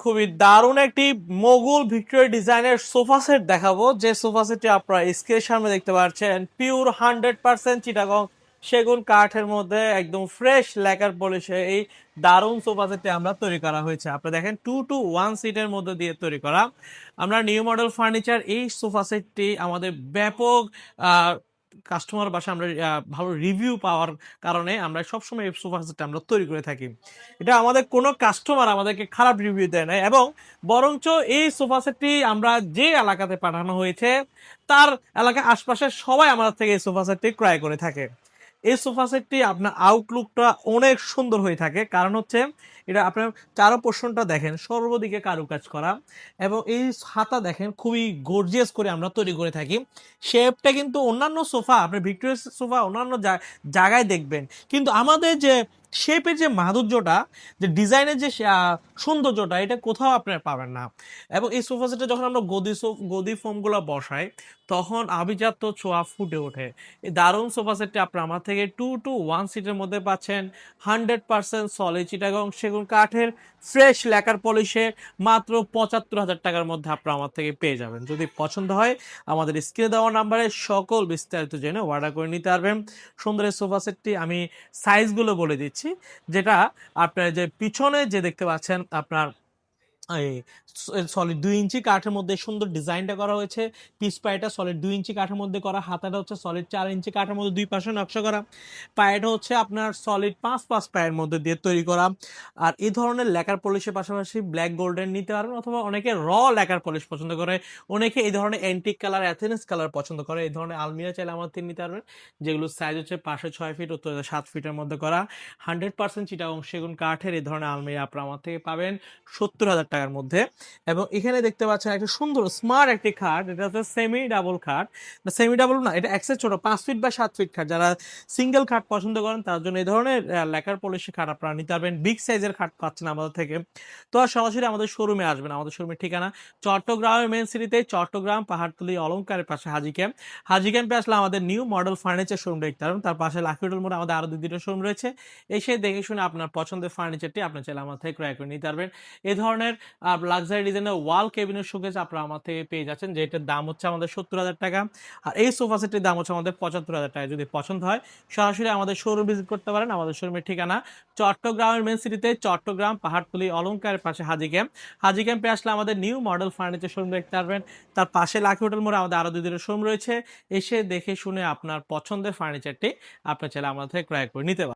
খুবই দারুণ একটি মোগল ভিক্টোরিয়া ডিজাইনের সোফা সেট দেখাবো, যে সোফা সেটটি আপনারা স্ক্রিনের সামনে দেখতে পাচ্ছেন। পিওর 100% চিটাগং সেগুন কাঠের মধ্যে একদম ফ্রেশ লেকার পলিশে এই দারুণ সোফা সেটটি আমরা তৈরি করা হয়েছে। আপনারা দেখেন 2 to 1 সিটের মধ্যে দিয়ে তৈরি করা। আমরা নিউ মডেল ফার্নিচার এই সোফা সেটটি আমাদের ব্যাপক কাস্টমার বাসা আমরা ভালো রিভিউ পাওয়ার কারণে আমরা সবসময় এই সোফা সেটটা আমরা তৈরি করে থাকি। এটা আমাদের কোনো কাস্টমার আমাদেরকে খারাপ রিভিউ দেয় না, এবং বরঞ্চ এই সোফা সেটটি আমরা যে এলাকাতে পাঠানো হয়েছে তার এলাকার আশপাশের সবাই আমাদের থেকে এই সোফা সেটটি ক্রয় করে থাকে। এই সোফা সেটটি আপনার আউটলুকটা অনেক সুন্দর হয়ে থাকে, কারণ হচ্ছে এটা আপনার চারো পোর্শনটা দেখেন সর্বদিকে কারুকাজ করা, এবং এই হাতা দেখেন খুবই গর্জিয়াস করে আমরা তৈরি করে থাকি। শেপটা কিন্তু অন্যান্য সোফা আপনি ভিক্টোরিয়া সোফা অন্যান্য জায়গায় দেখবেন, কিন্তু আমাদের যে শেপের যে মাধুর্যটা, যে ডিজাইনের যে সৌন্দর্যটা, এটা কোথাও আপনার পাবেন না। এবং এই সোফা সেটে যখন আমরা গদি ফোমগুলো বসাই তখন আভিজাত্য ছোঁয়া ফুটে ওঠে। এই দারুণ সোফা সেটটি আপনার আমার থেকে 2 to 1 সিটের মধ্যে পাচ্ছেন। 100% সলিড চিটাগং সেগুন কাঠের ফ্রেশ লেকার পলিশে মাত্র 75,000 টাকার মধ্যে আপনারা আমার থেকে পেয়ে যাবেন। যদি পছন্দ হয় আমাদের স্ক্রিনে দেওয়া নাম্বারে সকল বিস্তারিত জেনে অর্ডার করে নিতে পারবেন। সুন্দর এই সোফা সেটটি আমি সাইজগুলো বলে দিচ্ছি, যেটা আপনার যে পিছনে যে দেখতে পাচ্ছেন আপনার এই সলিড 2 ইঞ্চি কাঠের মধ্যে সুন্দর ডিজাইনটা করা হয়েছে। পিস পায়েটা সলিড 2 ইঞ্চি কাঠের মধ্যে করা, হাতাটা হচ্ছে সলিড 4 ইঞ্চি কাঠের মধ্যে দুই পাশে নকশা করা, পায়েটা হচ্ছে আপনার সলিড 5 পায়ের মধ্যে দিয়ে তৈরি করা। আর এই ধরনের লেকার পলিশের পাশাপাশি ব্ল্যাক গোল্ডেন নিতে পারবেন, অথবা অনেকে লেকার পলিশ পছন্দ করে, অনেকে এই ধরনের অ্যান্টিক কালার অ্যাথেনিস কালার পছন্দ করে। এই ধরনের আলমিরা চাইলে আমার থেকে নিতে পারবেন, যেগুলো সাইজ হচ্ছে পাশে 6 ফিট, উত্তরে 7 ফিটের মধ্যে করা। 100% চিটাগং সেগুন কাঠের এই ধরনের আলমিরা আপনারা আমার থেকে পাবেন 70,000 টাকার মধ্যে। এবং এখানে দেখতে পাচ্ছেন একটা সুন্দর স্মার্ট একটি খাট, এটা হচ্ছে সেমি ডাবল খাট। সেমি ডাবল না, এটা এক্সেস ছোট, 5 ফিট বা 7 ফিট খাট। যারা সিঙ্গেল খাট পছন্দ করেন তার জন্য এই ধরনের লেকার পলিশি খাট আপনারা নিতে পারবেন। বিগ সাইজের খাট পাচ্ছেন আমাদের থেকে। তো আর সরাসরি আমাদের শোরুমে আসবেন। আমাদের শোরুমের ঠিকানা চট্টগ্রামের মেন সিটিতে, চট্টগ্রাম পাহাড়তলি অলংকারের পাশে হাজি ক্যাম্প। হাজি ক্যাম্পে আসলে আমাদের নিউ মডেল ফার্নিচার শোরুম দেখতে পারবেন। তার পাশে লাকি হোটেল মোড়ে আমাদের আরো 2টা শোরুম রয়েছে। এসে দেখে শুনে আপনার পছন্দের ফার্নিচারটি আপনি চাইলে আমার থেকে ক্রয় করে নিতে পারবেন। এই ধরনের লাক্সারি ডিজাইনের ওয়াল কেবিনের শোকেস আপনারা আমার থেকে পেয়ে যাচ্ছেন, যেটার দাম হচ্ছে আমাদের 70,000 টাকা। আর এই সোফা সেটের দাম হচ্ছে আমাদের 75,000 টাকা। যদি পছন্দ হয় সরাসরি আমাদের শোরুম ভিজিট করতে পারেন। আমাদের শোরুমের ঠিকানা চট্টগ্রামের মেন সিটিতে, চট্টগ্রাম পাহাড়তলি অলংকারের পাশে হাজি ক্যাম্প। হাজি ক্যাম্পে আসলে আমাদের নিউ মডেল ফার্নিচার শোরুম দেখতে পারবেন। তার পাশে লাকি হোটেল মোড়ে আমাদের আরো 2টা শোরুম রয়েছে। এসে দেখে শুনে আপনার পছন্দের ফার্নিচারটি আপনি চাইলে আমাদের থেকে ক্রয় করে নিতে পারেন।